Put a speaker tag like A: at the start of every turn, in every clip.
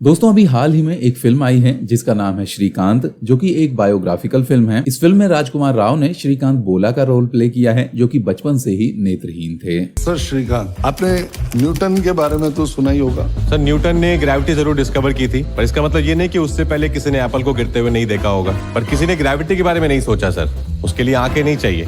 A: दोस्तों अभी हाल ही में एक फिल्म आई है जिसका नाम है श्रीकांत, जो कि एक बायोग्राफिकल फिल्म है। इस फिल्म में राजकुमार राव ने श्रीकांत बोला का रोल प्ले किया है, जो कि बचपन से ही नेत्रहीन थे।
B: सर श्रीकांत, आपने न्यूटन के बारे में तो सुना ही होगा।
C: सर न्यूटन ने ग्रेविटी जरूर डिस्कवर की थी, पर इसका मतलब ये नहीं कि उससे पहले किसी ने एप्पल को गिरते हुए नहीं देखा होगा। पर किसी ने ग्रेविटी के बारे में नहीं सोचा सर, उसके लिए आंखें नहीं चाहिए।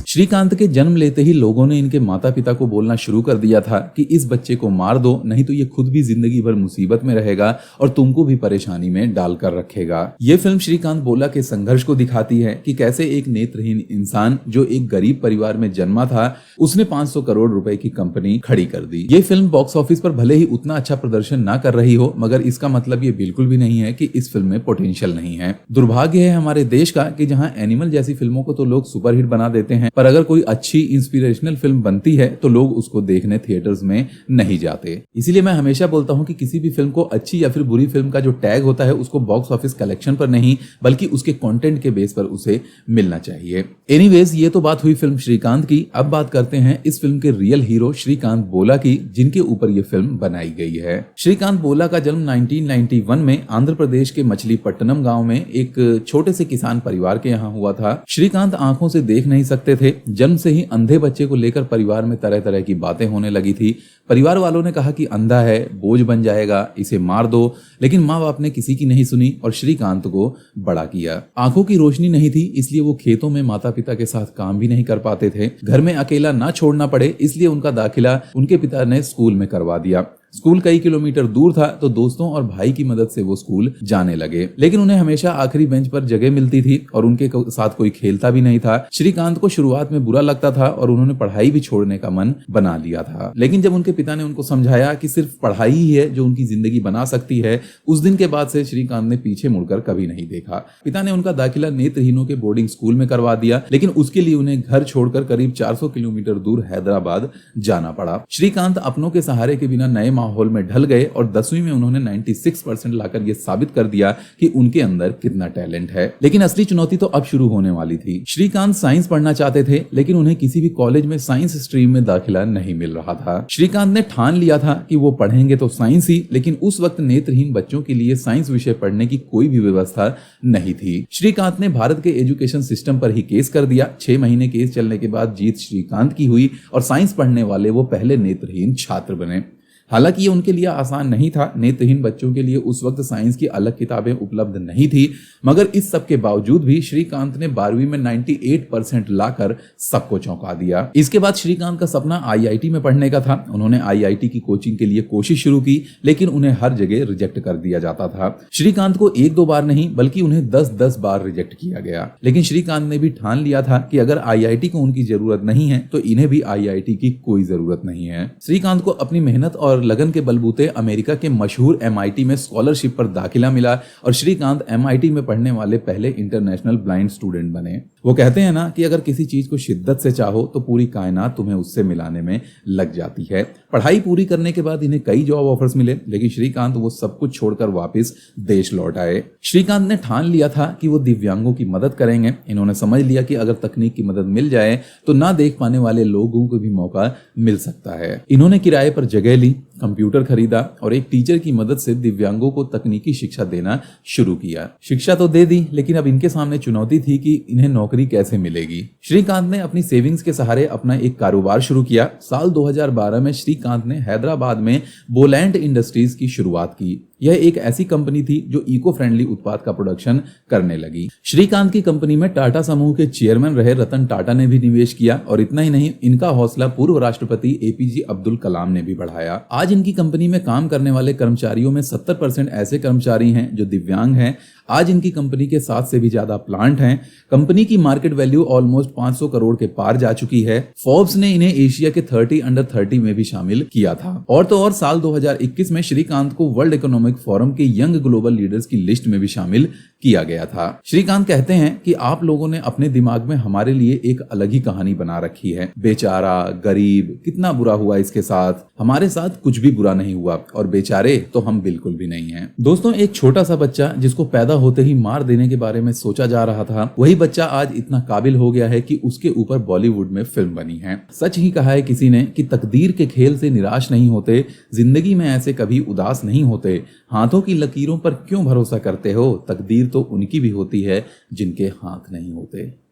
A: श्रीकांत के जन्म लेते ही लोगों ने इनके माता पिता को बोलना शुरू कर दिया था कि इस बच्चे को मार दो, नहीं तो ये खुद भी जिंदगी भर मुसीबत में रहेगा और तुमको भी परेशानी में डालकर रखेगा। ये फिल्म श्रीकांत बोला के संघर्ष को दिखाती है कि कैसे एक नेत्रहीन इंसान जो एक गरीब परिवार में जन्मा था, उसने 500 करोड़ रुपए की कंपनी खड़ी कर दी। ये फिल्म बॉक्स ऑफिस पर भले ही उतना अच्छा प्रदर्शन ना कर रही हो, मगर इसका मतलब ये बिल्कुल भी नहीं है कि इस फिल्म में पोटेंशियल नहीं है। दुर्भाग्य है हमारे देश का कि जहां एनिमल जैसी फिल्मों को तो लोग सुपरहिट बना देते हैं, पर अगर कोई अच्छी इंस्पिरेशनल फिल्म बनती है तो लोग उसको देखने थिएटर्स में नहीं जाते। इसीलिए मैं हमेशा बोलता हूं कि किसी भी फिल्म को अच्छी या फिर बुरी फिल्म का जो टैग होता है उसको बॉक्स ऑफिस कलेक्शन पर नहीं, बल्कि उसके कंटेंट के बेस पर उसे मिलना चाहिए। एनीवेज, ये तो बात हुई फिल्म श्रीकांत की। अब बात करते हैं इस फिल्म के रियल हीरो श्रीकांत बोला की, जिनके ऊपर यह फिल्म बनाई गई है। श्रीकांत बोला का जन्म 1991 में आंध्र प्रदेश के मछलीपट्टनम गांव में एक छोटे से किसान परिवार के यहाँ हुआ था। श्रीकांत आंखों से देख नहीं सकते थे। जन्म से ही अंधे बच्चे को लेकर परिवार में तरह तरह की बातें होने लगी थी। परिवार वालों ने कहा कि अंधा है, बोझ बन जाएगा, इसे मार दो, लेकिन माँ बाप ने किसी की नहीं सुनी और श्रीकांत को बड़ा किया। आंखों की रोशनी नहीं थी, इसलिए वो खेतों में माता पिता के साथ काम भी नहीं कर पाते थे। घर में अकेला ना छोड़ना पड़े, इसलिए उनका दाखिला उनके पिता ने स्कूल में करवा दिया। स्कूल कई किलोमीटर दूर था, तो दोस्तों और भाई की मदद से वो स्कूल जाने लगे, लेकिन उन्हें हमेशा आखिरी बेंच पर जगह मिलती थी और उनके साथ कोई खेलता भी नहीं था। श्रीकांत को शुरुआत में बुरा लगता था और उन्होंने पढ़ाई भी छोड़ने का मन बना लिया था, लेकिन जब उनके पिता ने उनको समझाया कि सिर्फ पढ़ाई ही है जो उनकी जिंदगी बना सकती है, उस दिन के बाद से श्रीकांत ने पीछे मुड़कर कभी नहीं देखा। पिता ने उनका दाखिला नेत्रहीनों के बोर्डिंग स्कूल में करवा दिया, लेकिन उसके लिए उन्हें घर छोड़कर करीब 400 किलोमीटर दूर हैदराबाद जाना पड़ा। श्रीकांत अपनों के सहारे के बिना नए माहौल में ढल गए और 10वीं में उन्होंने 96% लाकर यह साबित कर दिया कि उनके अंदर कितना टैलेंट है। लेकिन असली चुनौती तो अब शुरू होने वाली थी। श्रीकांत साइंस पढ़ना चाहते थे, लेकिन उन्हें किसी भी कॉलेज में साइंस स्ट्रीम में दाखिला नहीं मिल रहा था। श्रीकांत ने ठान लिया था कि वो पढ़ेंगे तो साइंस ही, लेकिन उस वक्त नेत्रहीन बच्चों के लिए साइंस विषय पढ़ने की कोई भी व्यवस्था नहीं थी। श्रीकांत ने भारत के एजुकेशन सिस्टम पर ही केस कर दिया। 6 महीने केस चलने के बाद जीत श्रीकांत की हुई और साइंस पढ़ने वाले वो पहले नेत्रहीन छात्र बने। हालांकि ये उनके लिए आसान नहीं था। नेत्रहीन बच्चों के लिए उस वक्त साइंस की अलग किताबें उपलब्ध नहीं थी, मगर इस सब के बावजूद भी श्रीकांत ने 12वीं में 98% लाकर सबको चौंका दिया। इसके बाद श्रीकांत का सपना IIT में पढ़ने का था। उन्होंने IIT की कोचिंग के लिए कोशिश शुरू की, लेकिन उन्हें हर जगह रिजेक्ट कर दिया जाता था। श्रीकांत को 1-2 बार नहीं, बल्कि उन्हें 10-10 बार रिजेक्ट किया गया। लेकिन श्रीकांत ने भी ठान लिया था कि अगर IIT को उनकी जरूरत नहीं है तो इन्हें भी IIT की कोई जरूरत नहीं है। श्रीकांत को अपनी मेहनत और लगन के बलबूते अमेरिका के मशहूर MIT में स्कॉलरशिप पर दाखिला मिला और श्रीकांत MIT में पढ़ने वाले पहले इंटरनेशनल ब्लाइंड स्टूडेंट बने। वो कहते हैं ना कि अगर किसी चीज को शिद्दत से चाहो तो पूरी कायनात तुम्हें उससे मिलाने में लग जाती है। पढ़ाई पूरी करने के बाद इन्हें कई जॉब ऑफर्स मिले, लेकिन श्रीकांत वो सब कुछ छोड़कर वापस देश लौट आए। श्रीकांत ने ठान लिया था कि वो दिव्यांगों की मदद करेंगे। इन्होंने समझ लिया कि अगर तकनीक की मदद मिल जाए तो ना देख पाने वाले लोगों को भी मौका मिल सकता है। इन्होंने किराए पर जगह ली, कंप्यूटर खरीदा और एक टीचर की मदद से दिव्यांगों को तकनीकी शिक्षा देना शुरू किया। शिक्षा तो दे दी, लेकिन अब इनके सामने चुनौती थी कि इन्हें नौकरी कैसे मिलेगी। श्रीकांत ने अपनी सेविंग्स के सहारे अपना एक कारोबार शुरू किया। साल 2012 में श्रीकांत ने हैदराबाद में बोलैंड इंडस्ट्रीज की शुरुआत की। यह एक ऐसी कंपनी थी जो इको फ्रेंडली उत्पाद का प्रोडक्शन करने लगी। श्रीकांत की कंपनी में टाटा समूह के चेयरमैन रहे रतन टाटा ने भी निवेश किया और इतना ही नहीं, इनका हौसला पूर्व राष्ट्रपति APJ अब्दुल कलाम ने भी बढ़ाया। आज इनकी कंपनी में काम करने वाले कर्मचारियों में 70% ऐसे कर्मचारी हैं जो दिव्यांग हैं। आज इनकी कंपनी के 7 से भी ज्यादा प्लांट हैं। कंपनी की मार्केट वैल्यू ऑलमोस्ट 500 करोड़ के पार जा चुकी है। फोर्ब्स ने इन्हें एशिया के 30 अंडर 30 में भी शामिल किया था। और तो और साल 2021 में श्रीकांत को वर्ल्ड इकोनॉमिक फोरम के यंग ग्लोबल लीडर्स की लिस्ट में भी शामिल किया गया था। श्रीकांत कहते हैं कि आप लोगों ने अपने दिमाग में हमारे लिए एक अलग ही कहानी बना रखी है। बेचारा, गरीब, कितना बुरा हुआ इसके साथ। हमारे साथ कुछ भी बुरा नहीं हुआ और बेचारे तो हम बिल्कुल भी नहीं हैं। दोस्तों, एक छोटा सा बच्चा जिसको पैदा होते ही मार देने के बारे में सोचा जा रहा था, वही बच्चा आज इतना काबिल हो गया है कि उसके ऊपर बॉलीवुड में फिल्म बनी है। सच ही कहा है किसी ने कि तकदीर के खेल से निराश नहीं होते, जिंदगी में ऐसे कभी उदास नहीं होते, हाथों की लकीरों पर क्यों भरोसा करते हो? तकदीर तो उनकी भी होती है जिनके हाथ नहीं होते।